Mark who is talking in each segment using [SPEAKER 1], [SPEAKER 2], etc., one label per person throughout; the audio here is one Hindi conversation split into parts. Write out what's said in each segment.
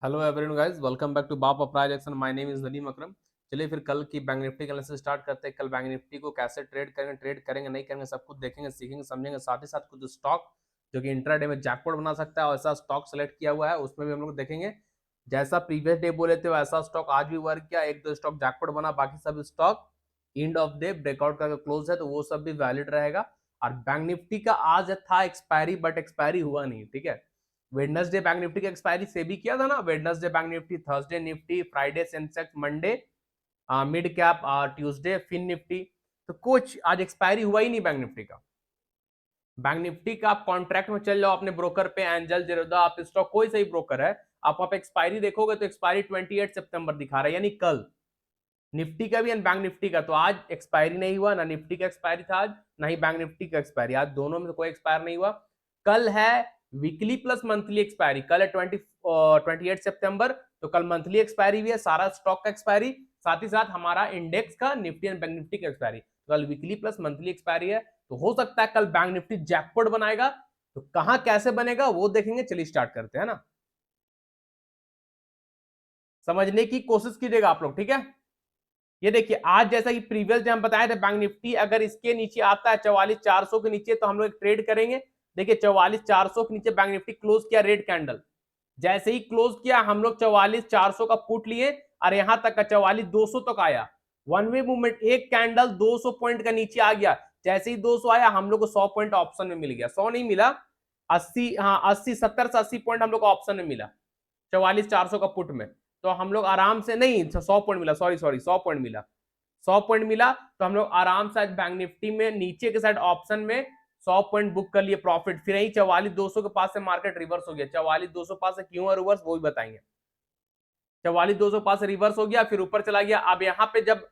[SPEAKER 1] Hello everyone guys, welcome back to बाप अपराज action. My name is Nadeem Akram. चलिए फिर कल की बैंक निफ्टी का एनालिसिस स्टार्ट करते हैं। कल बैंक निफ्टी को कैसे ट्रेड करेंगे नहीं करेंगे, सब कुछ देखेंगे, सीखेंगे, समझेंगे। साथ ही साथ कुछ स्टॉक जो कि इंट्राडे में जैकपॉट बना सकता है और ऐसा स्टॉक सेलेक्ट किया हुआ है, उसमें भी हम लोग देखेंगे। जैसा प्रीवियस डे बोले थे वैसा स्टॉक आज भी वर्क किया, एक दो स्टॉक जैकपॉट बना, बाकी सब stock end of day breakout का क्लोज है तो वो सब भी वैलिड रहेगा। और बैंक निफ्टी का आज था एक्सपायरी, बट एक्सपायरी हुआ नहीं, ठीक है। वेडनेसडे बैंक निफ्टी की एक्सपायरी से भी किया था ना, Wednesday bank Nifty, Thursday Nifty, Friday Sensex, Monday mid cap, Tuesday fin Nifty. तो कुछ आज एक्सपायरी हुआ ही नहीं बैंक निफ्टी का। बैंक निफ्टी का आप कॉन्ट्रैक्ट में चल जाओ अपने ब्रोकर पे, एंजल, जेरोदा, आप स्टॉक कोई सही ब्रोकर है, आप एक्सपायरी देखोगे तो एक्सपायरी 28 सितंबर दिखा रहा है, यानी कल। निफ्टी का भी एंड बैंक निफ्टी का तो आज एक्सपायरी नहीं हुआ, ना निफ्टी का एक्सपायरी था आज, ना ही बैंक निफ्टी का एक्सपायरी आज, दोनों में से कोई एक्सपायर नहीं हुआ। कल है वीकली प्लस मंथली एक्सपायरी, कल है 28 सितंबर, तो कल मंथली एक्सपायरी भी है, सारा स्टॉक का एक्सपायरी, साथ ही साथ हमारा इंडेक्स का, निफ्टी एंड बैंक निफ्टी का एक्सपायरी। कल वीकली प्लस मंथली एक्सपायरी है, तो हो सकता है कल बैंक निफ्टी जैकपॉट बनाएगा। तो कहां कैसे बनेगा वो देखेंगे। चलिए स्टार्ट करते हैं ना, समझने की कोशिश कीजिएगा आप लोग, ठीक है। ये देखिए आज जैसा कि प्रीवियस डे हम बताए थे, बैंक निफ्टी अगर इसके नीचे आता है 44,400 के नीचे तो हम लोग एक ट्रेड करेंगे। देखिए 44,400 के नीचे बैंक निफ्टी क्लोज किया रेड कैंडल, जैसे ही क्लोज किया हम लोग 44,400 का पुट लिए और यहां तक का 44,200 तक आया। वन वे मूवमेंट, एक कैंडल 200 पॉइंट का नीचे आ गया, जैसे ही 200 आया हम लोग को 100 पॉइंट ऑप्शन में मिल गया, 100 नहीं मिला, 80, हाँ 80, 70 से 80 पॉइंट हम लोग को ऑप्शन में मिला 44,400 का पुट में। तो हम लोग आराम से, नहीं 100 पॉइंट मिला, सॉरी सॉरी 100 पॉइंट मिला, 100 पॉइंट मिला, तो हम लोग आराम से आज बैंक निफ्टी में नीचे के साइड ऑप्शन में 100 पॉइंट बुक कर लिए प्रॉफिट। फिर यही 44,200 के पास से मार्केट रिवर्स हो गया, 44,200 पास से क्यों रिवर्स वो भी बताएंगे। 44,200 पास से रिवर्स हो गया, फिर ऊपर चला गया। अब यहाँ पे जब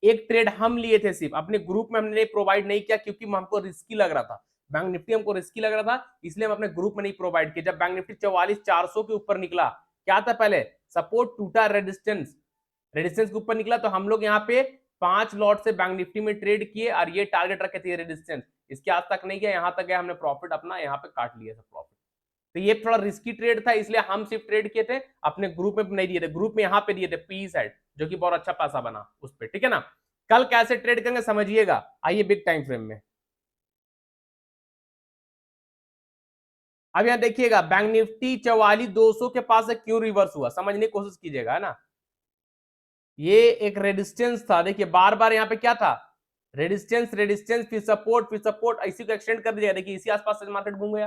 [SPEAKER 1] एक ट्रेड हम लिए थे, सिर्फ अपने ग्रुप में हमने प्रोवाइड नहीं किया क्योंकि हमको रिस्की लग रहा था, बैंक निफ्टी हमको रिस्की लग रहा था, इसलिए हम अपने ग्रुप में नहीं प्रोवाइड किया। जब बैंक निफ्टी 44,400 के ऊपर निकला, क्या था पहले, सपोर्ट टूटा, रेजिस्टेंस, रेजिस्टेंस के ऊपर निकला, तो हम लोग यहाँ पे 5 लॉट से बैंक निफ्टी में ट्रेड किए और ये टारगेट रखे थे रेजिस्टेंस, इसके आज तक नहीं किया, यहां तक गया, हमने प्रॉफिट अपना यहाँ पे काट लिया था प्रॉफिट। तो ये थोड़ा रिस्की ट्रेड था, इसलिए हम सिर्फ ट्रेड किए थे, अपने ग्रुप में नहीं दिए थे, ग्रुप में यहाँ पे दिए थे पी साइड, जो कि बहुत अच्छा पैसा बना उस पर, ठीक है ना। कल कैसे ट्रेड करेंगे समझिएगा, आइए बिग टाइम फ्रेम में। अब यहां देखिएगा बैंक निफ्टी 44,200 के पास से क्यों रिवर्स हुआ, समझने की कोशिश कीजिएगा, है ना। ये एक रेजिस्टेंस था, देखिए बार बार यहाँ पे क्या था, रेजिस्टेंस रेजिस्टेंस, फिर सपोर्ट, इसी को एक्सटेंड कर दिया, देखिए इसी आसपास से मार्केट घूम गया,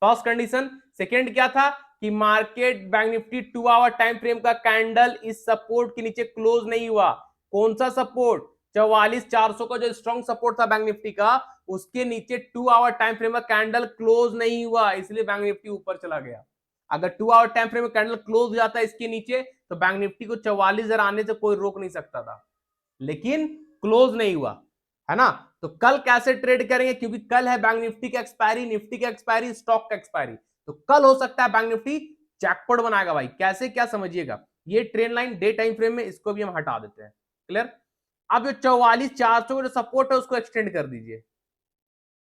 [SPEAKER 1] फर्स्ट कंडीशन। सेकेंड क्या था कि market bank Nifty 2 hour time frame का कैंडल इस सपोर्ट के नीचे क्लोज नहीं हुआ। कौन सा सपोर्ट, 44,400 का जो स्ट्रॉन्ग सपोर्ट था बैंक निफ्टी का, उसके नीचे 2 आवर टाइम फ्रेम का कैंडल क्लोज नहीं हुआ, इसलिए बैंक निफ्टी ऊपर चला गया। अगर 2 आवर टाइम फ्रेम में कैंडल क्लोज हो जाता है इसके नीचे, तो बैंक निफ्टी को 44,000 आने से कोई रोक नहीं सकता था, लेकिन क्लोज नहीं हुआ, है ना। तो कल कैसे ट्रेड करेंगे, क्योंकि कल है बैंक निफ्टी का एक्सपायरी, निफ्टी का एक्सपायरी, स्टॉक का एक्सपायरी, तो कल हो सकता है बैंक निफ्टी जैकपॉट बनाएगा भाई। कैसे क्या समझिएगा, ये trend line day time frame में, इसको भी हम हटा देते हैं, क्लियर। अब जो 44,400 का जो सपोर्ट है उसको एक्सटेंड कर दीजिए,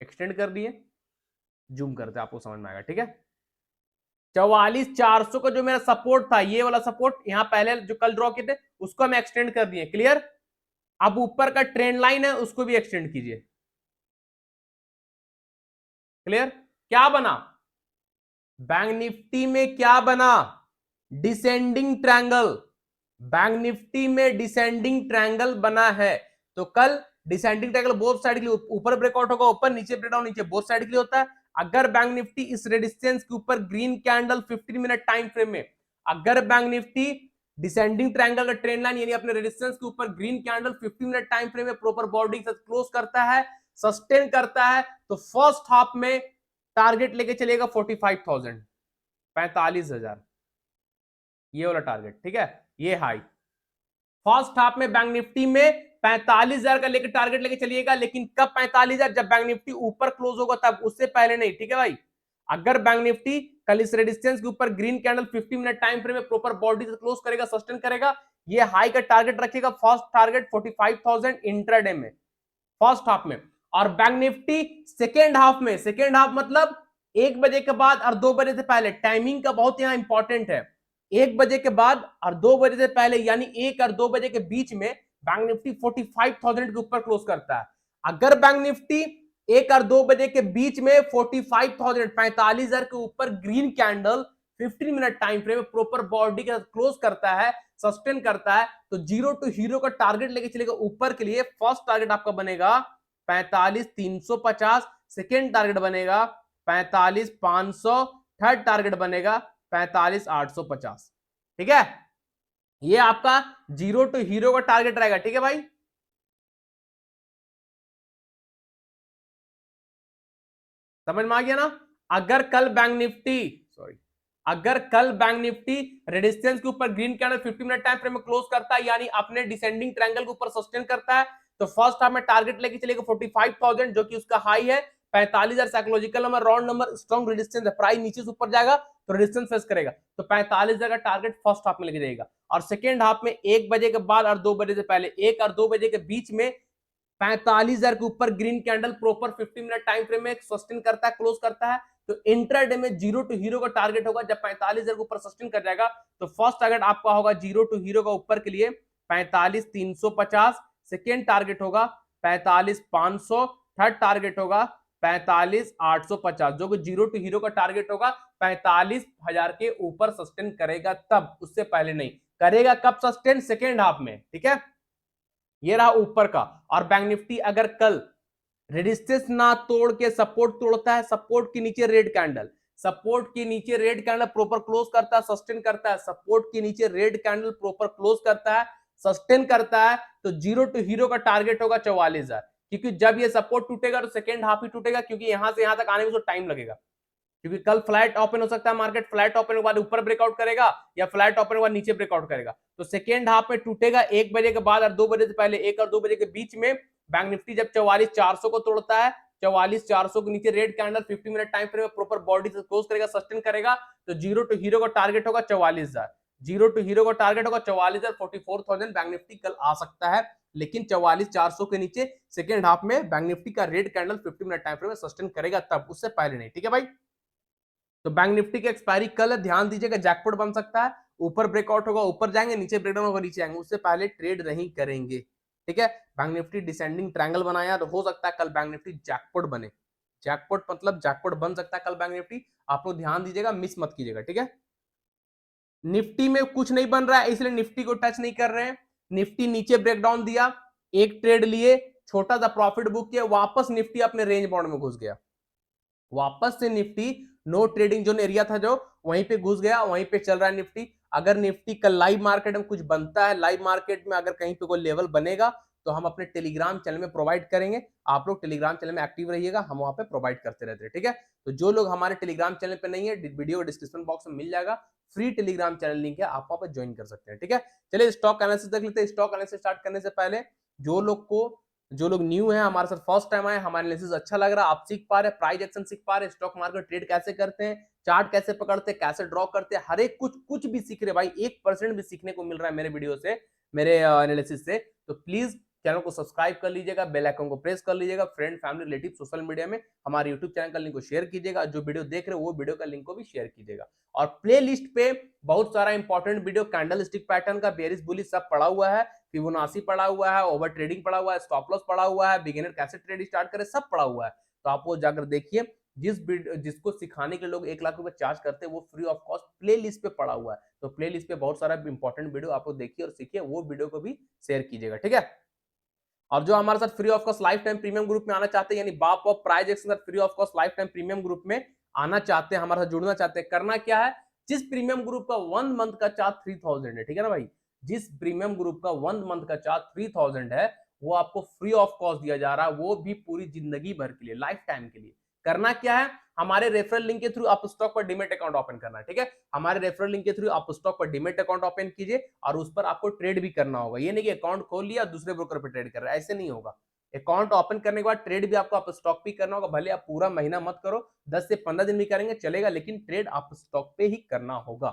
[SPEAKER 1] एक्सटेंड कर दिए, जूम करते हैं आपको समझ में आएगा, ठीक है। 44,400 का जो मेरा सपोर्ट था, ये वाला सपोर्ट यहां पहले जो कल ड्रॉ किए थे उसको हम एक्सटेंड कर दिए, क्लियर। अब ऊपर का ट्रेंड लाइन है उसको भी एक्सटेंड कीजिए, क्लियर। क्या बना बैंक निफ्टी में, क्या बना, डिसेंडिंग ट्रायंगल, बैंक निफ्टी में डिसेंडिंग ट्रायंगल बना है। तो कल डिसेंडिंग ट्रायंगल बोथ साइड के लिए, ऊपर ब्रेकआउट होगा ऊपर, नीचे ब्रेकडाउन नीचे, बोथ साइड के लिए होता है। अगर बैंक निफ्टी इस रेजिस्टेंस के ऊपर green candle 15 minute time frame में, अगर बैंक निफ्टी डिसेंडिंग ट्रायंगल का ट्रेंड लाइन यानी अपने रेजिस्टेंस के ऊपर green candle 15 minute time frame में प्रॉपर बॉडी से क्लोज करता है, सस्टेन करता है, तो फर्स्ट हाफ में टारगेट लेके चलेगा 45,000, 45,000, ये वाला टारगेट, ठीक है। ये हाई फर्स्ट हाफ में बैंक निफ्टी में 45,000 का लेकर टारगेट लेके चलिएगा, लेकिन कब 45,000, जब बैंक निफ्टी ऊपर क्लोज होगा तब, उससे पहले नहीं, ठीक है भाई। अगर बैंक निफ्टी कल इस रेजिस्टेंस के ऊपर green candle 50 minute time frame में प्रॉपर बॉडी से क्लोज करेगा, सस्टेन करेगा, ये हाई का टारगेट रखेगा, फर्स्ट टारगेट 45,000 इंट्राडे में, फर्स्ट हाफ में। और बैंक निफ्टी सेकेंड हाफ में, सेकेंड हाफ मतलब 1 बजे के बाद और 2 बजे से पहले, टाइमिंग का बहुत यहां इंपॉर्टेंट है। 1 बजे के बाद और 2 बजे से पहले यानी 1 और 2 बजे के बीच में बैंक निफ्टी 45,000 के ऊपर क्लोज करता है। अगर बैंक निफ्टी 1 और 2 बजे के बीच में 45,000 के ऊपर green candle 15 minute time frame में प्रॉपर बॉडी के साथ क्लोज करता है, सस्टेन करता है, तो जीरो टू हीरो का टारगेट लेके चलेगा ऊपर के लिए। फर्स्ट टारगेट आपका बनेगा 45,350, सेकेंड टारगेट बनेगा 45,500, थर्ड टारगेट बनेगा 45,850। ठीक है, ये आपका जीरो टू हीरो का टारगेट रहेगा। ठीक है भाई, समझ में आ गया ना। अगर कल बैंक निफ्टी अगर कल बैंक निफ्टी रेजिस्टेंस के ऊपर green candle 50 minute time frame में क्लोज करता है यानी अपने डिसेंडिंग ट्रायंगल के ऊपर सस्टेन करता है, तो फर्स्ट हाफ में टारगेट लेके चलेगा 45,000 जो कि उसका हाई है। 45,000 psychological number, round number, strong resistance है, प्राइस नीचे से ऊपर जाएगा तो रेजिस्टेंस फेस करेगा, तो 45,000 का टारगेट फर्स्ट हाफ में लेके जाएगा। और सेकेंड हाफ में 1 बजे के बाद और 2 बजे से पहले, 1 और 2 बजे के बीच में 45,000 के ऊपर green candle proper 50 minute time frame में सस्टेन करता है, क्लोज करता है, तो इंट्राडे में जीरो टू हीरो का टारगेट होगा। जब 45,000 के ऊपर सस्टेन कर जाएगा तो फर्स्ट टारगेट आपका होगा जीरो टू हीरो का ऊपर के लिए 45,350, सेकेंड टारगेट होगा 45,500, थर्ड टारगेट होगा 45,850, जो कि जीरो टू हीरो का टारगेट होगा। 45,000 के ऊपर सस्टेन करेगा तब, उससे पहले नहीं करेगा। कब सस्टेन? सेकेंड हाफ में। ठीक है, ये रहा ऊपर का। और बैंक निफ्टी अगर कल रेजिस्टेंस ना तोड़ के सपोर्ट तोड़ता है, सपोर्ट के नीचे रेड कैंडल, सपोर्ट के नीचे रेड कैंडल प्रॉपर क्लोज करता है, सस्टेन करता है, सपोर्ट के नीचे रेड कैंडल प्रॉपर क्लोज करता है, सस्टेन करता है, तो जीरो टू हीरो का टारगेट होगा 44,000। क्योंकि जब ये सपोर्ट टूटेगा तो सेकेंड हाफ ही टूटेगा, क्योंकि यहां से यहां तक आने में तो टाइम लगेगा। क्योंकि कल फ्लैट ओपन हो सकता है, मार्केट फ्लैट ओपन के बाद ऊपर ब्रेकआउट करेगा या फ्लैट ओपन के बाद नीचे ब्रेकआउट करेगा, तो सेकेंड हाफ में टूटेगा 1 बजे के बाद और 2 बजे से पहले। 1 और 2 बजे के बीच में बैंक निफ्टी जब 44,400 को तोड़ता है, 44,400 के नीचे red candle 50 minute time frame में प्रॉपर बॉडी से क्लोज करेगा, सस्टेन करेगा, तो जीरो टू हीरो का टारगेट होगा 44,000। जीरो टू हीरो का टारगेट होगा 44,000, 44,000 बैंक निफ्टी कल आ सकता है, लेकिन 44,400 के नीचे सेकेंड हाफ में बैंक निफ्टी का red candle 50 minute time frame में सस्टेन करेगा तब, उससे पहले नहीं। ठीक है भाई, तो बैंक निफ्टी की एक्सपायरी कल है, ध्यान दीजिएगा, जैकपॉट बन सकता है, ऊपर ब्रेकआउट होगा ऊपर जाएंगे, नीचे ब्रेकडाउन होगा नीचे आएंगे, उससे पहले ट्रेड नहीं करेंगे। ठीक है, बैंक निफ्टी डिसेंडिंग ट्रायंगल बनाया तो हो सकता है कल बैंक निफ्टी जैकपॉट बने। जैकपॉट मतलब जैकपॉट बन सकता है कल बैंक निफ्टी, आप लोग ध्यान दीजिएगा, मिस मत कीजिएगा। ठीक है, निफ्टी में कुछ नहीं बन रहा है इसलिए निफ्टी को टच नहीं कर रहे हैं। निफ्टी नीचे ब्रेकडाउन दिया, एक ट्रेड लिए, छोटा सा प्रॉफिट बुक किया, वापस निफ्टी अपने रेंज बाउंड में घुस गया। वापस से Nifty no trading zone area था जो, वहीं पे घुस गया, वहीं पे चल रहा है निफ्टी। अगर निफ्टी कल लाइव मार्केट में कुछ बनता है, लाइव मार्केट में अगर कहीं पे कोई लेवल बनेगा तो हम अपने टेलीग्राम चैनल में प्रोवाइड करेंगे। आप लोग टेलीग्राम चैनल में एक्टिव रहिएगा, हम वहां पे प्रोवाइड करते रहते हैं। ठीक है, तो जो लोग हमारे टेलीग्राम चैनल पे नहीं है, वीडियो डिस्क्रिप्शन बॉक्स में मिल जाएगा, फ्री टेलीग्राम चैनल लिंक है, आप वहां पर ज्वाइन कर सकते हैं। ठीक है, चलिए स्टॉक एनालिसिस देख लेते हैं। स्टॉक एनालिसिस स्टार्ट करने से पहले जो लोग न्यू है, हमारे साथ फर्स्ट टाइम आए, हमारे एनालिसिस अच्छा लग रहा है, आप सीख पा रहे हैं, प्राइस एक्शन सीख पा रहे हैं, स्टॉक मार्केट ट्रेड कैसे करते हैं, चार्ट कैसे पकड़ते हैं, कैसे ड्रॉ करते हैं, हर एक कुछ भी सीख रहे भाई। 1% भी सीखने को मिल रहा है मेरे वीडियो से, मेरे एनालिसिस से, तो प्लीज चैनल को सब्सक्राइब कर लीजिएगा, बेल आइकन को प्रेस कर लीजिएगा, friend family relative social media में हमारे यूट्यूब चैनल का लिंक को शेयर कीजिएगा, जो वीडियो देख रहे हो वो वीडियो का लिंक को भी शेयर कीजिएगा। और प्ले लिस्ट पे बहुत सारा important video, candle stick pattern का, बेरिश बुलिश सब पड़ा हुआ है, फिबोनाची पड़ा हुआ है, ओवर ट्रेडिंग पड़ा हुआ है, स्टॉप लॉस पड़ा हुआ है, बिगिनर कैसे ट्रेड स्टार्ट करे, सब पड़ा हुआ है। तो आप वो जाकर देखिए, जिसको सिखाने के लोग 1 लाख रुपए चार्ज करते हैं वो free of cost play list पे पड़ा हुआ है। तो प्ले लिस्ट पे बहुत सारा इंपॉर्टेंट वीडियो आप लोग देखिए और सीखिए, वो वीडियो को भी शेयर कीजिएगा। ठीक है, और जो हमारे साथ free of cost life time premium group में आना चाहते हैं, यानी बाप of price action free of cost life time premium group में आना चाहते हैं, हमारे साथ जुड़ना चाहते हैं, करना क्या है, जिस प्रीमियम ग्रुप का 1 मंथ का चार्ज 3000 है, ठीक है ना भाई, जिस प्रीमियम ग्रुप का 1 मंथ का चार्ज 3000 है, वो आपको फ्री ऑफ कॉस्ट दिया जा रहा है, वो भी पूरी जिंदगी भर के लिए, लाइफ टाइम के लिए। करना क्या है, हमारे रेफरल लिंक के थ्रू आप स्टॉक पर डीमेट अकाउंट ओपन करना है। ठीक है, हमारे रेफरल लिंक के थ्रू आप स्टॉक पर डीमेट अकाउंट ओपन कीजिए और उस पर आपको ट्रेड भी करना होगा। ये नहीं कि अकाउंट खोल लिया दूसरे ब्रोकर पर ट्रेड कर रहा है, ऐसे नहीं होगा। अकाउंट ओपन करने के बाद ट्रेड भी आपको आप स्टॉक पे करना होगा, भले आप पूरा महीना मत करो, 10 से 15 दिन भी करेंगे चलेगा, लेकिन ट्रेड आप स्टॉक पे ही करना होगा।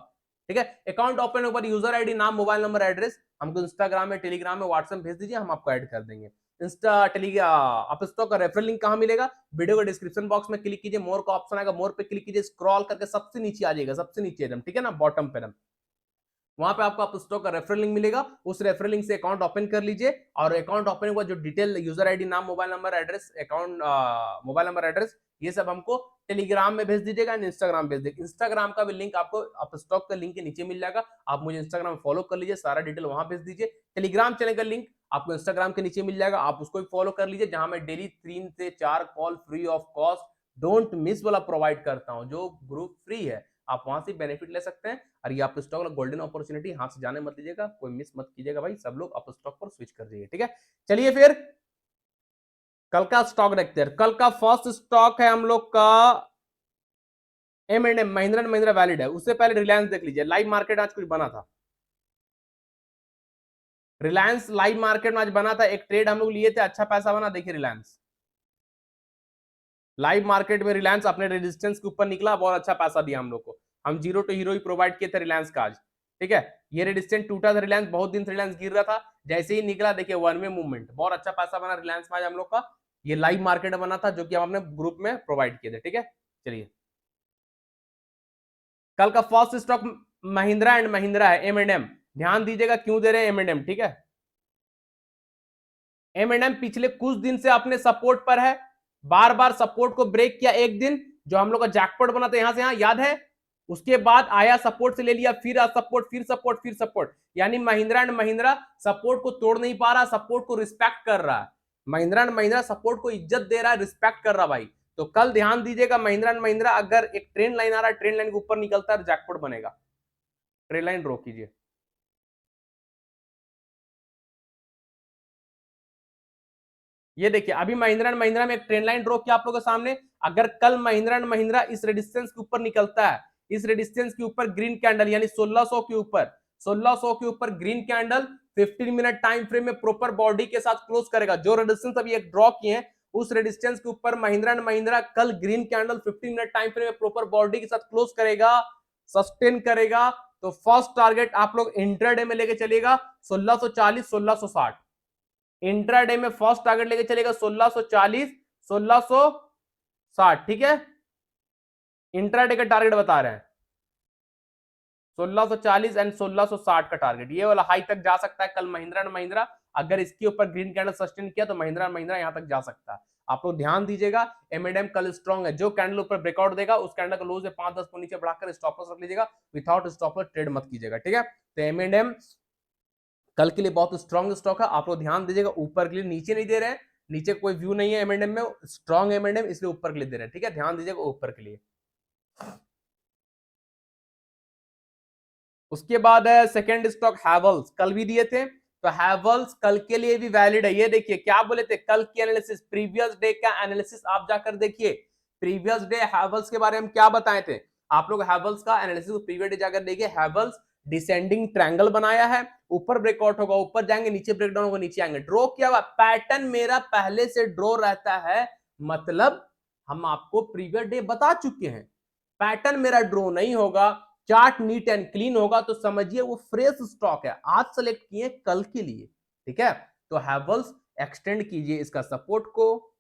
[SPEAKER 1] ठीक है, अकाउंट ओपन होने के बाद यूजर आईडी, नाम, मोबाइल नंबर, एड्रेस हमको इंस्टाग्राम में, टेलीग्राम में, व्हाट्सएप भेज दीजिए, हम आपको ऐड कर देंगे। इंस्टा टेलीग्राम आप स्टॉक का रेफरल लिंक कहां मिलेगा, वीडियो के डिस्क्रिप्शन बॉक्स में क्लिक कीजिए, मोर का ऑप्शन आएगा, मोर पे क्लिक कीजिए, स्क्रॉल करके सबसे नीचे आ जाएगा, सबसे नीचे एकदम, ठीक है ना, बॉटम पे एकदम वहां पे आपको आप स्टॉक का रेफरल लिंक मिलेगा, उस रेफरल लिंक से अकाउंट ओपन कर लीजिए और अकाउंट ओपन हुआ जो डिटेल यूजर आईडी, नाम, mobile number, address, account mobile number, address, ये सब हमको टेलीग्राम में भेज दीजिएगा, इंस्टाग्राम भेज दीजिएगा। इंस्टाग्राम का भी लिंक आपको आप स्टॉक का लिंक के नीचे मिल जाएगा, आप मुझे इंस्टाग्राम में फॉलो कर लीजिए, सारा डिटेल वहां भेज दीजिए। टेलीग्राम चैनल का लिंक आपको इंस्टाग्राम के नीचे मिल जाएगा, आप उसको भी फॉलो कर लीजिए, जहां मैं डेली 3 से 4 call free of cost don't miss वाला प्रोवाइड करता हूं, जो ग्रुप फ्री है, आप वहां से बेनिफिट ले सकते हैं। और ये आप स्टॉक गोल्डन अपॉर्चुनिटी हाथ से जाने मत दीजिएगा, कोई मिस मत कीजिएगा भाई, सब लोग आप स्टॉक पर स्विच कर दीजिए, ठीक है। चलिए फिर कल का स्टॉक देखते हैं। कल का फर्स्ट स्टॉक है हम लोग का M&M, Mahindra and Mahindra valid है। उससे पहले रिलायंस देख लीजिए, लाइव मार्केट आज कुछ बना था, रिलायंस लाइव मार्केट में आज बना था, एक ट्रेड हम लोग लिए थे, अच्छा पैसा बना। देखिए रिलायंस लाइव मार्केट में रिलायंस अपने रेजिस्टेंस के ऊपर निकला, बहुत अच्छा पैसा दिया हम लोग को, हम जीरो टू हीरो ही प्रोवाइड किए थे रिलायंस का आज, ठीक है। ये रेजिस्टेंस टूटा था रिलायंस, बहुत दिन से रिलायंस गिर रहा था, जैसे ही निकला देखिए वन वे मूवमेंट, बहुत अच्छा पैसा बना रिलायंस में आज हम लोग का। ये लाइव मार्केट में बना था, जो कि हम अपने ग्रुप में प्रोवाइड किए थे, ठीक है। चलिए कल का first stock Mahindra and Mahindra है, M&M, ध्यान दीजिएगा क्यों दे रहे हैं M&M, ठीक है। M&M पिछले कुछ दिन से अपने सपोर्ट पर है, बार बार सपोर्ट को ब्रेक किया, एक दिन जो हम लोग का जैकपॉट बना था यहां से यहां, याद है, उसके बाद आया सपोर्ट से ले लिया, फिर सपोर्ट, फिर सपोर्ट, फिर सपोर्ट, यानी महिंद्रा एंड महिंद्रा सपोर्ट को तोड़ नहीं पा रहा, सपोर्ट को रिस्पेक्ट कर रहा है। महिंद्रा एंड महिंद्रा सपोर्ट को इज्जत दे रहा है, रिस्पेक्ट कर रहा भाई। तो कल ध्यान दीजिएगा, महिंद्रा एंड महिंद्रा अगर एक ट्रेंड लाइन आ रहा है, ट्रेंड लाइन के ऊपर निकलता है जैकपॉट बनेगा, ट्रेंड लाइन ड्रॉ कीजिए। ये देखिए अभी महिंद्रा एंड महिंद्रा में एक ट्रेंड लाइन ड्रॉ किया आप लोगों के सामने, अगर कल महिंद्रा एंड महिंद्रा इस रेजिस्टेंस के ऊपर निकलता है, इस रेजिस्टेंस के ऊपर ग्रीन कैंडल यानी 1600 के ऊपर, 1600 के ऊपर green candle 15 minute time frame में प्रॉपर बॉडी के साथ क्लोज करेगा, जो रेजिस्टेंस अभी एक ड्रॉ किए हैं उस रेजिस्टेंस के ऊपर महिंद्रा एंड महिंद्रा कल green candle 15 minute time frame में प्रॉपर बॉडी के साथ क्लोज करेगा, सस्टेन करेगा, तो फर्स्ट टारगेट आप लोग इंट्राडे में लेके चलिएगा 1640 1660, इंट्राडे में फर्स्ट टारगेट लेके चलेगा 1640 1660, ठीक है। इंट्राडे का टारगेट बता रहे हैं 1640 एंड 1660 का टारगेट, ये वाला हाई तक जा सकता है कल महिंद्रा एंड महिंद्रा, अगर इसके ऊपर ग्रीन कैंडल सस्टेन किया तो महिंद्रा एंड महिंद्रा यहां तक जा सकता है। आप लोग ध्यान दीजिएगा, M&M कल स्ट्रॉन्ग है, जो कैंडल ऊपर ब्रेकआउट देगा उस कैंडल का लो से 5-10 पॉइंट नीचे बढ़ाकर स्टॉप लॉस रख लीजिएगा, विदाउट स्टॉप लॉस ट्रेड मत कीजिएगा, ठीक है। तो M&M कल के लिए बहुत स्ट्रॉन्ग स्टॉक है, आप लोग ध्यान दीजिएगा, ऊपर के लिए नीचे नहीं दे रहे हैं, नीचे कोई व्यू नहीं है M&M में, स्ट्रॉन्ग M&M इसलिए ऊपर के लिए दे रहे हैं, ठीक है, ध्यान दीजिएगा ऊपर के लिए। उसके बाद है सेकंड स्टॉक हैवल्स, कल भी दिए थे, तो हैवल्स कल के लिए भी वैलिड है। ये देखिए क्या बोले थे कल की एनालिसिस, प्रीवियस डे का एनालिसिस आप जाकर देखिए, प्रीवियस डे हैवल्स के बारे में क्या बताए थे, आप लोग हैवल्स का एनालिसिस प्रीवियस डे जाकर देखिए। हैवल्स डिसेंडिंग ट्रायंगल बनाया है, ऊपर ब्रेकआउट होगा ऊपर जाएंगे, नीचे ब्रेकडाउन होगा नीचे आएंगे, ड्रॉ किया हुआ पैटर्न मेरा पहले से ड्रॉ रहता है, मतलब हम आपको प्रीवियस डे बता चुके हैं, पैटर्न मेरा ड्रॉ नहीं होगा, चार्ट नीट एंड क्लीन होगा तो समझिए वो फ्रेश स्टॉक है, आज सेलेक्ट किए कल के लिए, ठीक है। तो हैवल्स एक्सटेंड कीजिए इसका सपोर्ट को,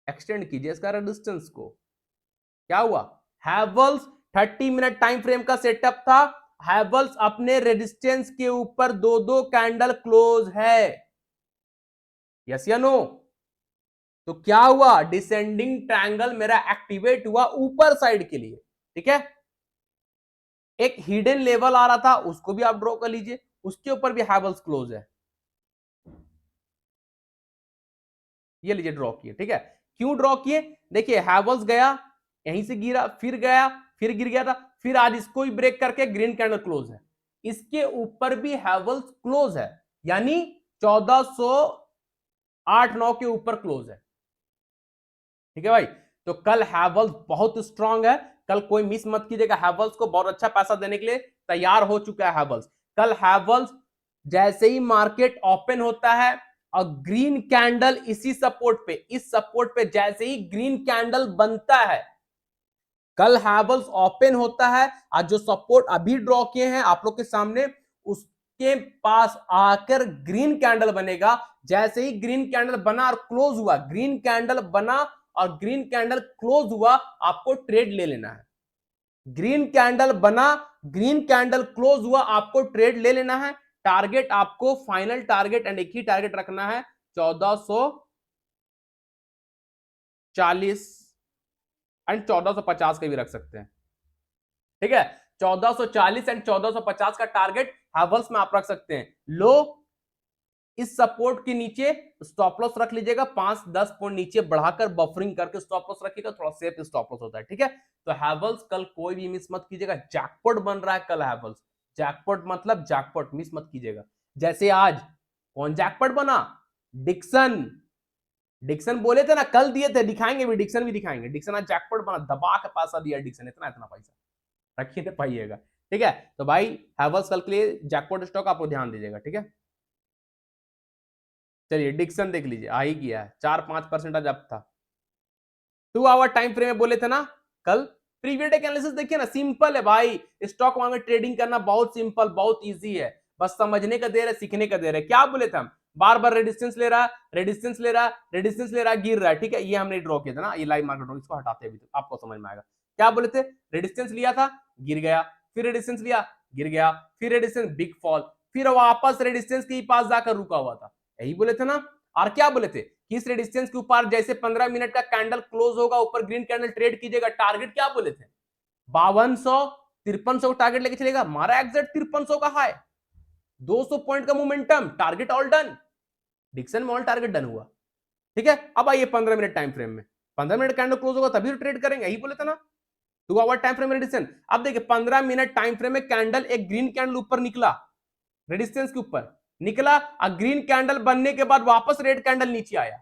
[SPEAKER 1] एक्सटेंड कीजिए इसका रेजिस्टेंस को। क्या हुआ, हैवल्स 30 मिनट टाइम फ्रेम का सेटअप था, हैवल्स अपने रेजिस्टेंस के ऊपर दो दो कैंडल क्लोज है, यस या नो। तो क्या हुआ, डिसेंडिंग ट्रायंगल मेरा एक्टिवेट हुआ ऊपर साइड के लिए, ठीक है। एक हिडन लेवल आ रहा था उसको भी आप ड्रॉ कर लीजिए, उसके ऊपर भी हैवल्स क्लोज है, ये लीजिए ड्रॉ किए, ठीक है। क्यों ड्रॉ किए, देखिए हैवल्स गया यहीं से गिरा, फिर गया, फिर गिर गया था, फिर आज इसको ही ब्रेक करके ग्रीन कैंडल क्लोज है, इसके ऊपर भी हैवल्स क्लोज है, यानी 1408-9 के ऊपर क्लोज है, ठीक है भाई। तो कल हैवल्स बहुत स्ट्रांग है, कल कोई मिस मत कीजिएगा, हैवल्स को बहुत अच्छा पैसा देने के लिए तैयार हो चुका है हैवल्स। कल हैवल्स जैसे ही मार्केट ओपन होता है और ग्रीन कैंडल इसी सपोर्ट पे, इस सपोर्ट पे जैसे ही ग्रीन कैंडल बनता है, कल हैवल्स ओपन होता है और जो सपोर्ट अभी ड्रॉ किए हैं आप लोग के सामने, उसके पास आकर ग्रीन कैंडल बनेगा, जैसे ही ग्रीन कैंडल बना और क्लोज हुआ, ग्रीन कैंडल बना और ग्रीन कैंडल क्लोज हुआ, आपको ट्रेड ले लेना है, ग्रीन कैंडल बना, ग्रीन कैंडल क्लोज हुआ, आपको ट्रेड ले लेना है। टारगेट आपको फाइनल टारगेट एंड एक ही टारगेट रखना है 1440 एंड 1450 का भी रख सकते हैं, ठीक है। 1440 एंड 1450 का टारगेट हैवल्स में आप रख सकते हैं। लो इस सपोर्ट के नीचे स्टॉप लॉस रख लीजिएगा, 5-10 पॉइंट नीचे बढ़ाकर बफरिंग करके स्टॉप लॉस रखिएगा, थोड़ा सेफ स्टॉप लॉस होता है, ठीक है। तो हैवल्स कल कोई भी मिस मत कीजिएगा, जैकपॉट बन रहा है कल हैवल्स, जैकपॉट मतलब जैकपॉट, मिस मत कीजिएगा। जैसे आज कौन जैकपॉट बना, डिक्सन, डिक्सन बोले थे ना कल दिए थे, दिखाएंगे भी, डिक्सन भी दिखाएंगे। डिक्सन आज जैकपॉट बना, दबा के पैसा दिया डिक्सन, इतना इतना पैसा रखिए तो पाइएगा, ठीक है। तो भाई हैवल्स कल के लिए जैकपॉट स्टॉक आपको ध्यान दीजिएगा, ठीक है। चलिए डिक्सन देख लीजिए, आ ही गया है, 4-5% आज अप था। 2 आवर टाइम फ्रेम में बोले थे ना कल। प्रीवियस डे एनालिसिस देखिए ना, सिंपल है भाई, स्टॉक मार्केट ट्रेडिंग करना बहुत सिंपल, बहुत इजी है, बस समझने का देर है, सीखने का देर है। क्या बोले थे हम, बार बार रेजिस्टेंस ले रहा, रेजिस्टेंस ले रहा, रेजिस्टेंस ले रहा, गिर रहा है, ठीक है। ये हमने ड्रॉ किया था ना, ये लाइव मार्केट, इसको हटाते हैं अभी, तो आपको समझ में आएगा। क्या बोले थे, रेजिस्टेंस लिया था, गिर गया, फिर रेजिस्टेंस लिया, गिर गया, फिर रेजिस्टेंस, बिग फॉल, फिर वापस रेजिस्टेंस के पास जाकर रुका हुआ था, यही बोले थे ना। और क्या बोले थे कि इस रेजिस्टेंस के ऊपर जैसे 15 मिनट का कैंडल क्लोज होगा, ऊपर ग्रीन कैंडल ट्रेड कीजिएगा। टारगेट क्या बोले थे, 5200 5300 टारगेट लेके चलेगा, मारा एग्जैक्ट 5300 का हाई, 200 पॉइंट का momentum, target all done, Dixon में ऑल टारगेट डन हुआ, ठीक है। अब आइए 15 मिनट टाइम फ्रेम में, 15 मिनट कैंडल क्लोज होगा तभी तो ट्रेड करेंगे, यही बोले थे ना। 2 आवर टाइम फ्रेम में रेडिस्टेंस, अब देखिए 15 मिनट टाइम फ्रेम में कैंडल, एक ग्रीन कैंडल ऊपर निकला, रेडिस्टेंस के ऊपर निकला, और ग्रीन कैंडल बनने के बाद वापस रेड कैंडल नीचे आया।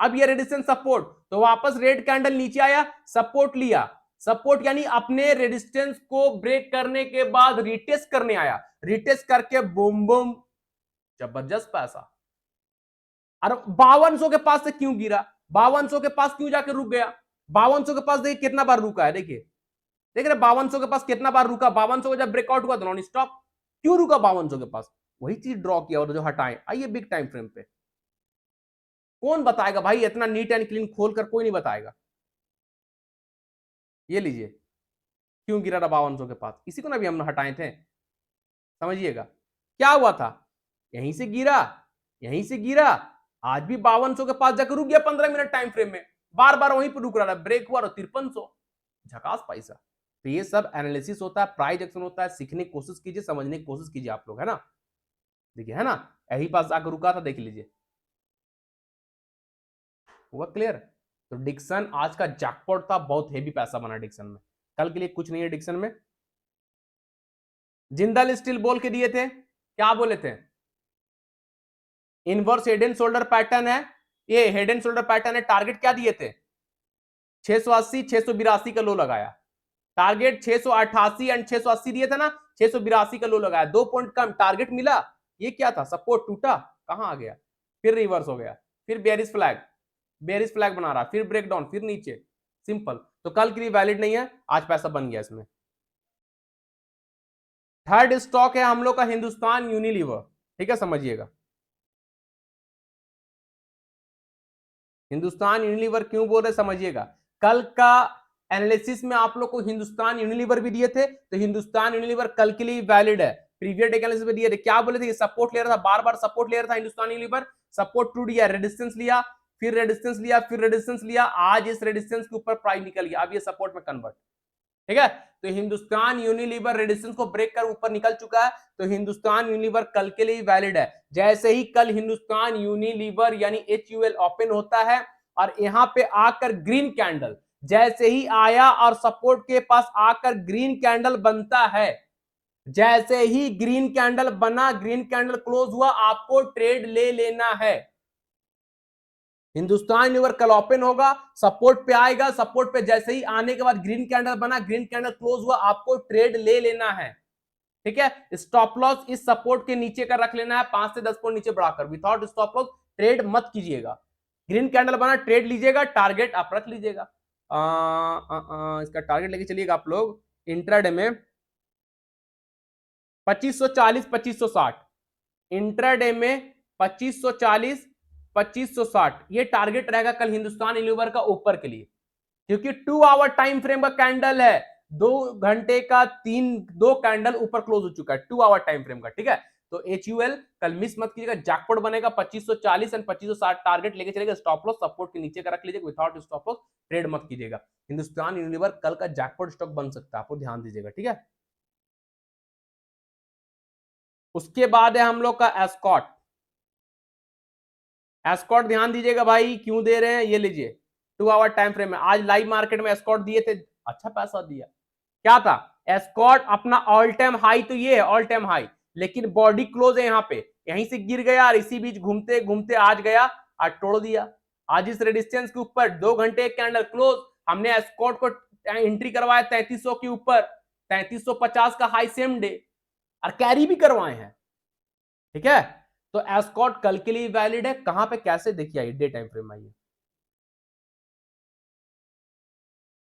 [SPEAKER 1] अब ये रेडिस्टेंस सपोर्ट, तो वापस रेड कैंडल नीचे आया, सपोर्ट लिया, सपोर्ट यानी अपने रेडिस्टेंस को ब्रेक करने के बाद रिटेस्ट करने आया, रिटेस्ट करके बूम बूम, जबरदस्त पैसा। और 5200 के पास से क्यों गिरा, 5200 के पास क्यों जाकर रुक गया, 5200 के पास देखिए कितना बार रुका है, देखिए देख रहे 5200 के पास कितना बार रुका, 5200 का जब ब्रेकआउट हुआ तो नॉन स्टॉप, क्यों रुका 5200 के पास, वही चीज ड्रॉ किया और जो हटाए। आइए बिग टाइम फ्रेम पे, कौन बताएगा भाई, इतना नीट एंड क्लीन खोल कर कोई नहीं बताएगा। ये लीजिए क्यों गिरा था 5200 के पास, इसी को ना भी हम हटाए थे, समझिएगा क्या हुआ था, यहीं से गिरा, यहीं से गिरा, आज भी 5200 के पास जाकर रुक गया 15 मिनट टाइम फ्रेम में, बार बार वहीं पर रुक रहा है, ब्रेक हुआ और 5300, झकास पैसा। तो ये सब एनालिसिस होता है, प्राइस एक्शन होता है, सीखने की कोशिश कीजिए, समझने की कोशिश कीजिए आप लोग, है ना। देखिए है ना, यही पास जाकर रुका था, देख लीजिए, हुआ क्लियर। तो डिक्सन आज का जैकपॉट था, बहुत हेवी पैसा बना डिक्सन में, कल के लिए कुछ नहीं है डिक्सन में। जिंदल स्टील बोल के दिए थे, क्या बोले थे, inverse head and shoulder pattern है, ये हेड एंड शोल्डर पैटर्न है, टारगेट क्या दिए थे 680 682 का लो लगाया, टारगेट 688 एंड 680 दिए थे ना, 682 का लो लगाया, 2 पॉइंट कम, टारगेट मिला, ये क्या था, सपोर्ट टूटा, कहां आ गया, फिर रिवर्स हो गया, फिर बेरिश फ्लैग, बेरिश फ्लैग बना रहा, फिर ब्रेकडाउन, फिर नीचे, सिंपल। तो कल के लिए वैलिड नहीं है, आज पैसा बन गया इसमें। थर्ड स्टॉक है हम लोग का हिंदुस्तान यूनिलीवर, ठीक है, समझिएगा हिंदुस्तान यूनिलीवर क्यों बोल रहे समझिएगा। कल का एनालिसिस में आप लोग को हिंदुस्तान यूनिलीवर भी दिए थे, तो हिंदुस्तान यूनिलीवर कल के लिए वैलिड है। प्रीवियस डे एनालिसिस में दिए थे, क्या बोले थे, सपोर्ट ले रहा था, बार बार सपोर्ट ले रहा था हिंदुस्तान यूनिलीवर, सपोर्ट टूट गया, रेजिस्टेंस लिया, फिर रेजिस्टेंस लिया, फिर रेजिस्टेंस लिया, आज इस रेजिस्टेंस के ऊपर प्राइस निकल गया, अब ये सपोर्ट में कन्वर्ट, ठीक है। तो हिंदुस्तान यूनिलीवर रेजिस्टेंस को ब्रेक कर ऊपर निकल चुका है, तो हिंदुस्तान यूनिलीवर कल के लिए वैलिड है। जैसे ही कल हिंदुस्तान यूनिलीवर यानी HUL ओपन होता है और यहां पे आकर ग्रीन कैंडल जैसे ही आया और सपोर्ट के पास आकर ग्रीन कैंडल बनता है, जैसे ही ग्रीन कैंडल बना, ग्रीन कैंडल क्लोज हुआ, आपको ट्रेड ले लेना है। हिंदुस्तान यूनिलीवर कल ओपन होगा, सपोर्ट पे आएगा, सपोर्ट पे जैसे ही आने के बाद ग्रीन कैंडल बना, ग्रीन कैंडल क्लोज हुआ, आपको ट्रेड ले लेना है, ठीक है। स्टॉप लॉस इस सपोर्ट के नीचे का रख लेना है, 5 से 10 पॉइंट नीचे बढ़ाकर, विदाउट स्टॉप लॉस ट्रेड मत कीजिएगा। ग्रीन कैंडल बना, ट्रेड लीजिएगा, टारगेट आप रख लीजिएगा, इसका टारगेट लेके चलिएगा आप लोग इंट्राडे में 2540 2560, इंट्राडे में 2540 2560, ये टारगेट रहेगा कल हिंदुस्तान यूनिलीवर का ऊपर के लिए, क्योंकि 2 आवर टाइम फ्रेम का कैंडल है, 2 घंटे का 2 कैंडल ऊपर क्लोज हो चुका है 2 आवर टाइम फ्रेम का, ठीक है। तो HUL कल मिस मत कीजिएगा, जैकपॉट बनेगा 2540 एंड 2560 टारगेट लेके चलेगा, स्टॉप लॉस सपोर्ट के नीचे का रख लीजिएगा, विदाउट स्टॉप लॉस ट्रेड मत कीजिएगा। हिंदुस्तान यूनिलीवर कल का जैकपॉट स्टॉक बन सकता है, आपको ध्यान दीजिएगा, ठीक है। उसके बाद है हम लोग का एस्कॉट। एस्कॉट ध्यान दीजिएगा भाई, क्यों दे रहे हैं, ये लीजिए 2 आवर टाइम फ्रेम में, आज लाइव मार्केट में एस्कॉट दिए थे, अच्छा पैसा दिया। क्या था एस्कॉट अपना ऑल टाइम हाई, तो ये है ऑल टाइम हाई, लेकिन बॉडी क्लोज है यहाँ पे, यहीं से गिर गया और इसी बीच घूमते घूमते आज गया, आज तोड़ दिया। आज इस रेजिस्टेंस के ऊपर 2 घंटे कैंडल क्लोज, हमने एस्कॉट को एंट्री करवाया 3300 के ऊपर, 3350 का हाई सेम डे, और कैरी भी करवाए हैं, ठीक है। तो एस्कॉट कल के लिए वैलिड है, कहां पे कैसे देखिए, आइए डे टाइम फ्रेम आइए।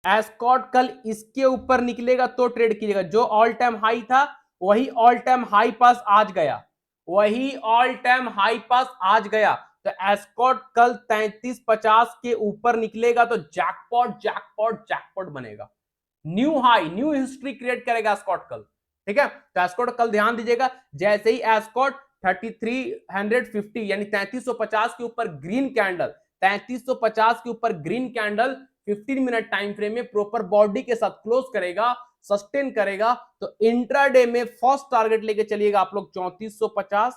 [SPEAKER 1] एस्कॉट कल इसके ऊपर निकलेगा तो ट्रेड कीजिएगा, जो ऑल टाइम हाई था वही ऑल टाइम हाई पास आज गया, वही ऑल टाइम हाई पास आज गया। तो एस्कॉट कल 3350 के ऊपर निकलेगा तो जैकपॉट जैकपॉट जैकपॉट बनेगा, new high new history create करेगा एस्कॉट कल, ठीक है। तो एस्कॉट कल ध्यान दीजिएगा, जैसे ही एस्कॉट 3350 यानी 3350 के ऊपर ग्रीन कैंडल, 3350 के ऊपर green candle 15 minute time frame में प्रॉपर बॉडी के साथ क्लोज करेगा, सस्टेन करेगा, तो इंट्राडे में फर्स्ट टारगेट लेके चलिएगा आप लोग 3450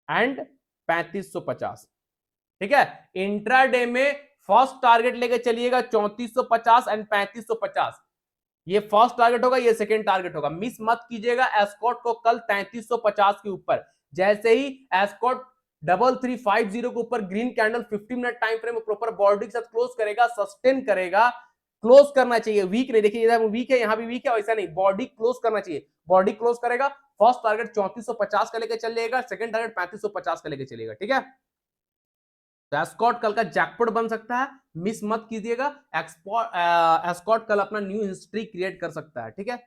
[SPEAKER 1] एंड 3550, ठीक है। इंट्राडे में फर्स्ट टारगेट लेके चलिएगा 3450 एंड 3550, ये फर्स्ट टारगेट होगा, ये सेकंड टारगेट होगा, मिस मत कीजिएगा एस्कॉट को कल 3350 के ऊपर। जैसे ही एस्कॉट 3350 के ऊपर green candle 50 minute time frame में प्रॉपर बॉडी के साथ क्लोज करेगा, सस्टेन करेगा, क्लोज करना चाहिए, वीक नहीं, देखिए इधर वीक है, यहां भी वीक है, वैसा नहीं, बॉडी क्लोज करना चाहिए, बॉडी क्लोज करेगा, फर्स्ट टारगेट 3450 का लेकर चलेगा, सेकंड टारगेट 3550 का लेकर चलेगा, ठीक है। तो एस्कॉट कल का जैकपॉट बन सकता है, मिस मत कीजिएगा, एस्कॉट कल अपना न्यू हिस्ट्री क्रिएट कर सकता है, ठीक है।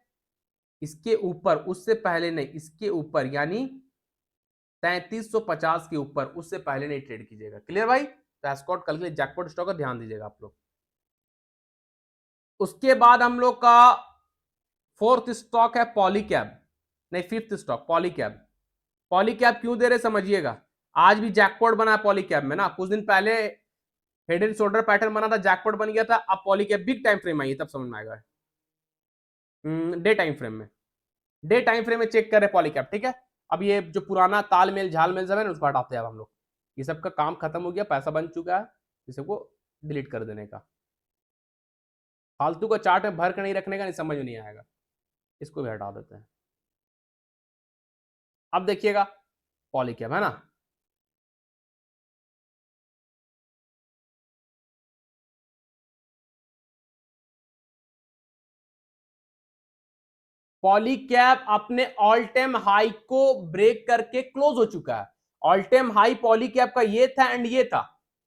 [SPEAKER 1] इसके ऊपर, उससे पहले नहीं, इसके ऊपर यानी 3350 के ऊपर, उससे पहले नहीं ट्रेड कीजिएगा, क्लियर भाई। तो एस्कॉट कल के लिए जैकपॉट स्टॉक का ध्यान दीजिएगा आप लोग। उसके बाद हम लोग का फोर्थ स्टॉक है पॉलीकैब, नहीं फिफ्थ स्टॉक पॉलीकैब। पॉलीकैब क्यों दे रहे समझिएगा, आज भी जैकपॉट बना पॉलीकैब में ना, कुछ दिन पहले हेड एंड शोल्डर पैटर्न बना था, जैकपॉट बन गया था, अब Polycab big time frame I तब समझ में आएगा, डे टाइम फ्रेम में, डे टाइम फ्रेम में चेक कर रहे पॉलीकैब, ठीक है। अब ये जो पुराना तालमेल झालमेल सब है ना, उसको हटाते हैं अब हम लोग, ये सब का काम खत्म हो गया, पैसा बन चुका है, इस सबको डिलीट कर देने का, फालतू का चार्ट में भर कर नहीं रखने का, नहीं समझ में नहीं आएगा, इसको भी हटा देते हैं। अब देखिएगा पॉलीकैब है ना, पॉलीकैब अपने ऑल टाइम हाई को ब्रेक करके क्लोज हो चुका है, ऑल टाइम हाई पॉलीकैब का ये था एंड ये था,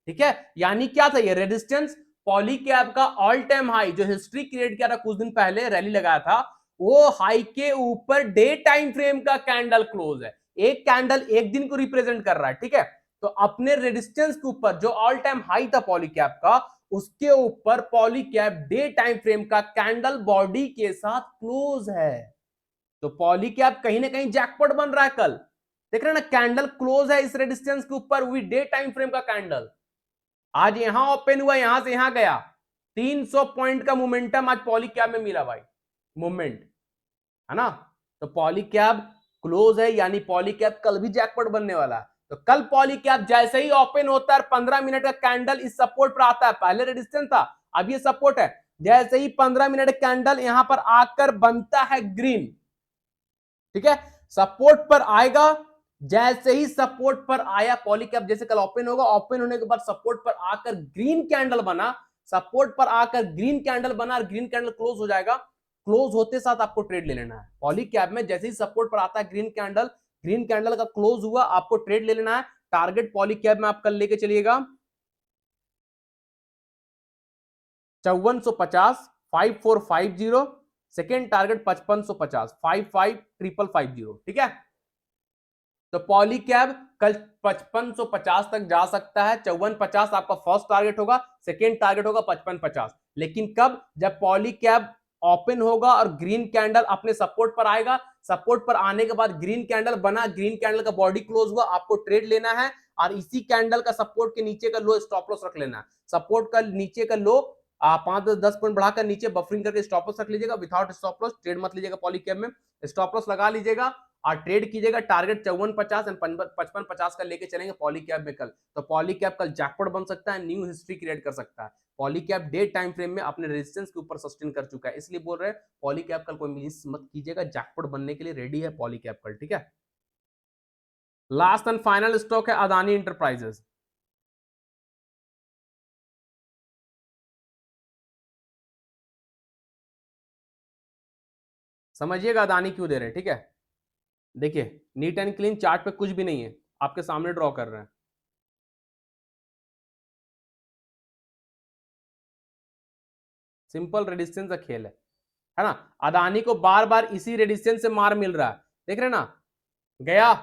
[SPEAKER 1] ठीक है। यानी क्या था ये रेजिस्टेंस, पॉलीकैब का ऑल टाइम हाई जो हिस्ट्री क्रिएट किया था कुछ दिन पहले, रैली लगाया था, वो हाई के ऊपर डे टाइम फ्रेम का कैंडल क्लोज है, एक कैंडल एक दिन को रिप्रेजेंट कर रहा है, ठीक है। तो अपने रेजिस्टेंस के ऊपर जो ऑल टाइम हाई था पॉलीकैब का, उसके ऊपर पॉलीकैब डे टाइम फ्रेम का कैंडल बॉडी के साथ क्लोज है, तो पॉलीकैब कहीं ना कहीं जैकपॉट बन रहा है कल, देख रहे हैं ना, कैंडल क्लोज है इस रेजिस्टेंस के ऊपर, वो डे टाइम फ्रेम का कैंडल, आज यहां ओपन हुआ, यहां से यहां गया, 300 पॉइंट का मोमेंटम आज पॉलीकैब में मिला भाई, मूवमेंट है ना। तो पॉलीकैब क्लोज है, यानी पॉलीकैब कल भी जैकपॉट बनने वाला है। तो कल पॉलीकैब जैसे ही ओपन होता है, 15 मिनट का कैंडल इस सपोर्ट पर आता है, पहले रेजिस्टेंस था, अब ये सपोर्ट है, जैसे ही 15 मिनट कैंडल यहां पर आकर बनता है ग्रीन, ठीक है, सपोर्ट पर आएगा, जैसे ही सपोर्ट पर आया पॉलीकैब, जैसे कल ओपन होगा, ओपन होने के बाद सपोर्ट पर आकर ग्रीन कैंडल बना, सपोर्ट पर आकर ग्रीन कैंडल बना और ग्रीन कैंडल क्लोज हो जाएगा, क्लोज होते साथ आपको ट्रेड ले लेना है पॉलीकैब में, जैसे ही सपोर्ट पर आता है ग्रीन कैंडल, ग्रीन कैंडल का क्लोज हुआ, आपको ट्रेड ले लेना है, टारगेट पॉलीकैब में आप कल लेके चलिएगा 5450 5450, सेकेंड टारगेट 5550 5550, ठीक है। तो पॉलीकैब कल 5550 तक जा सकता है, 5450 आपका फर्स्ट टारगेट होगा, सेकेंड टारगेट होगा 5550, लेकिन कब, जब पॉलीकैब ओपन होगा और ग्रीन कैंडल अपने सपोर्ट पर आएगा, सपोर्ट पर आने के बाद ग्रीन कैंडल बना, ग्रीन कैंडल का बॉडी क्लोज हुआ, आपको ट्रेड लेना है और इसी कैंडल का सपोर्ट के नीचे का लो स्टॉप लॉस रख लेना है। सपोर्ट का नीचे का लो 5-10 पॉइंट बढ़ाकर नीचे बफरिंग करके स्टॉप लॉस रख लीजिएगा, विदाउट स्टॉप लॉस ट्रेड मत लीजिएगा पॉलीकैब में, स्टॉप लॉस लगा लीजिएगा और ट्रेड कीजिएगा। टारगेट 54-50 एंड 55-50 का लेके चलेंगे पॉलीकैब में कल। तो पॉलीकैब कल जैकपॉट बन सकता है, न्यू हिस्ट्री क्रिएट कर सकता है। पॉलीकैब डे टाइम फ्रेम में अपने रेजिस्टेंस के ऊपर सस्टेन कर चुका है, इसलिए बोल रहे हैं पॉलीकैब कल कोई मिस मत कीजिएगा, जैकपॉट बनने के लिए रेडी है पॉलीकैब कल, ठीक है। लास्ट एंड फाइनल स्टॉक है अदानी इंटरप्राइजेस। समझिएगा अदानी क्यों दे रहे हैं, ठीक है। देखिए नीट एंड क्लीन चार्ट पे कुछ भी नहीं है, आपके सामने ड्रॉ कर रहे हैं। सिंपल रेडिस्टेंस का खेल है ना। अदानी को बार बार इसी रेडिस्टेंस से मार मिल रहा है, देख रहे ना, गया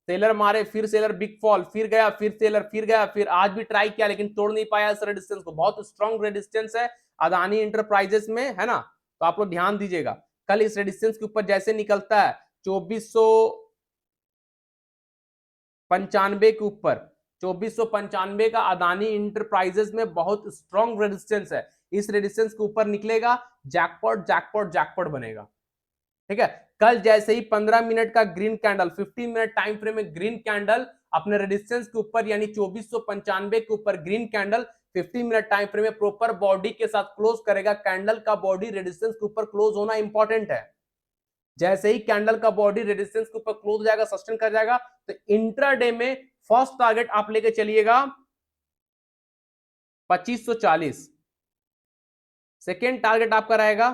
[SPEAKER 1] सेलर मारे, फिर सेलर बिग फॉल, फिर गया, फिर सेलर, फिर गया, फिर आज भी ट्राई किया लेकिन तोड़ नहीं पाया इस रेडिस्टेंस को। बहुत स्ट्रॉन्ग रेडिस्टेंस है अदानी इंटरप्राइजेस में, है ना। तो आप लोग ध्यान दीजिएगा, कल इस रेडिस्टेंस के ऊपर जैसे निकलता है 2495 के ऊपर, 2495 का अदानी इंटरप्राइजेस में बहुत स्ट्रॉन्ग रेजिस्टेंस है। इस रेजिस्टेंस के ऊपर निकलेगा, जैकपॉट जैकपॉट जैकपॉट बनेगा, ठीक है। कल जैसे ही 15 मिनट का green candle, 15 minute time frame में ग्रीन कैंडल अपने रेजिस्टेंस के ऊपर यानी 2495 के ऊपर green candle 15 minute time frame में प्रॉपर बॉडी के साथ क्लोज करेगा। कैंडल का बॉडी रेजिस्टेंस के ऊपर क्लोज होना इंपॉर्टेंट है। जैसे ही कैंडल का बॉडी रेजिस्टेंस के ऊपर क्लोज हो जाएगा, सस्टेन कर जाएगा, तो इंट्राडे में फर्स्ट टारगेट आप लेके चलिएगा 2540, सेकेंड टारगेट आपका रहेगा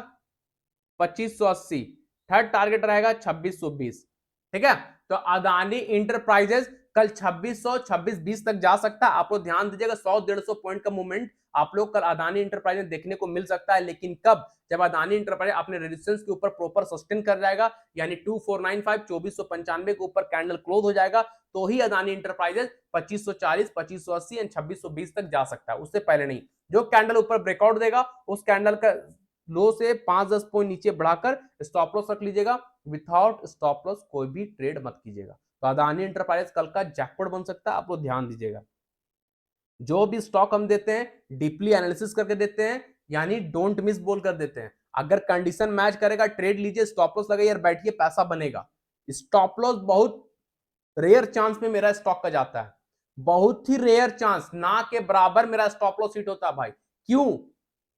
[SPEAKER 1] 2580, थर्ड टारगेट रहेगा 2620, ठीक है। तो अदानी इंटरप्राइजेस कल 2600 2620 तक जा सकता है। आप लोग ध्यान दीजिएगा, 100-150 पॉइंट का मूवमेंट आप लोग कल अदानी इंटरप्राइजेस देखने को मिल सकता है, लेकिन कब, जब अदानी इंटरप्राइजेस अपने रेजिस्टेंस के ऊपर प्रॉपर सस्टेन कर जाएगा, यानी 2495 2495 के ऊपर कैंडल क्लोज हो जाएगा, तो ही अदानी इंटरप्राइजेस 2540 2580 एंड 2620 तक जा सकता है, उससे पहले नहीं। जो कैंडल ऊपर ब्रेकआउट देगा उस कैंडल का लो से 5-10 पॉइंट नीचे बढ़ाकर स्टॉप लॉस रख लीजिएगा, विथआउट स्टॉप लॉस कोई भी ट्रेड मत कीजिएगा। तो अदानी इंटरप्राइजेस कल का जैकपॉट बन सकता है, आप लोग ध्यान दीजिएगा। जो भी स्टॉक हम देते हैं डीपली एनालिसिस करके देते हैं, यानी डोंट मिस बोल कर देते हैं। अगर कंडीशन मैच करेगा ट्रेड लीजिए, स्टॉप लॉस लगाइए और बैठिए, पैसा बनेगा। स्टॉप लॉस बहुत रेयर चांस में मेरा स्टॉक का जाता है, बहुत ही रेयर चांस, ना के बराबर मेरा स्टॉप लॉस हिट होता है भाई। क्यों?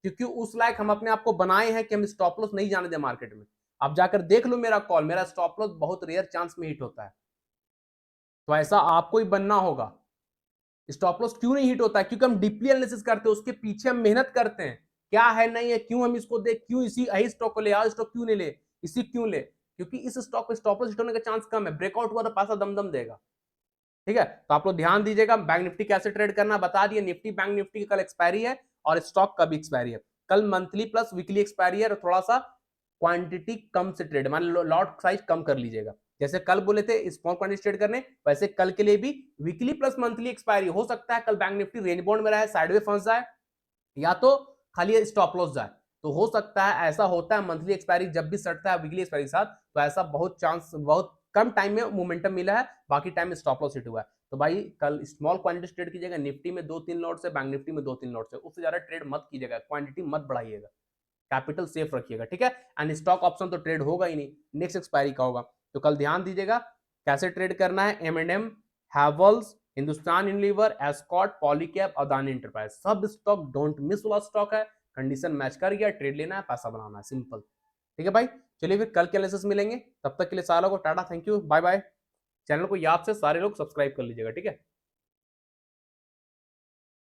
[SPEAKER 1] क्योंकि उस लायक हम अपने आप को बनाए हैं कि हम स्टॉप लॉस नहीं जाने दें मार्केट में। आप जाकर देख लो मेरा कॉल, मेरा स्टॉप लॉस बहुत रेयर चांस में हिट होता है। तो ऐसा आपको ही बनना होगा। स्टॉप लॉस क्यों नहीं हिट होता है? क्योंकि हम डीपली एनालिसिस करते हैं, उसके पीछे हम मेहनत करते हैं, क्या है नहीं है, क्यों हम इसको देख, क्यों इसी यही स्टॉक को ले, आज स्टॉक क्यों नहीं ले, इसी क्यों ले, क्योंकि इस स्टॉक पे स्टॉप लॉस हिट होने का चांस कम है, ब्रेकआउट हुआ तो पैसा दम देगा, ठीक है। तो आप लोग ध्यान दीजिएगा। बैंक निफ्टी कैसे ट्रेड करना बता दिए, निफ्टी बैंक निफ्टी की कल एक्सपायरी है और स्टॉक कब एक्सपायरी है। कल मंथली प्लस वीकली एक्सपायरी है और थोड़ा सा क्वांटिटी कम से ट्रेड, मान लो लॉट साइज कम कर लीजिएगा। जैसे कल बोले थे स्मॉल क्वांटिटी ट्रेड करने, वैसे कल के लिए भी वीकली प्लस मंथली एक्सपायरी हो सकता है। कल बैंक निफ्टी रेंज बाउंड में रहे, साइडवे फंस जाए, या तो खाली स्टॉप लॉस जाए, तो हो सकता है ऐसा होता है। मंथली एक्सपायरी जब भी सटता है वीकली एक्सपायरी के साथ, तो ऐसा बहुत चांस, बहुत कम टाइम में मोमेंटम मिला है, बाकी टाइम में स्टॉप लॉस हिट हुआ है। तो भाई कल स्मॉल क्वांटिटी ट्रेड कीजिएगा, निफ्टी में 2-3 लॉट से, बैंक निफ्टी में 2-3 लॉट से, उससे ज्यादा ट्रेड मत कीजिएगा, क्वांटिटी मत बढ़ाइएगा, कैपिटल सेफ रखिएगा, ठीक है। एंड स्टॉक ऑप्शन तो ट्रेड होगा ही नहीं, नेक्स्ट एक्सपायरी का होगा। तो कल ध्यान दीजिएगा कैसे ट्रेड करना है। M&M, हैवल्स, हिंदुस्तान यूनिलीवर, एस्कॉट, पॉलीकैब, अदानी इंटरप्राइज, सब स्टॉक डोंट मिस वाला स्टॉक है। कंडीशन मैच कर गया, ट्रेड लेना है, पैसा बनाना है, सिंपल, ठीक है भाई। चलिए फिर कल के एनालिसिस मिलेंगे, तब तक के लिए सारों को टाटा, thank you, bye bye. Channel को याद से सारे लोग सब्सक्राइब कर लीजिएगा, ठीक है।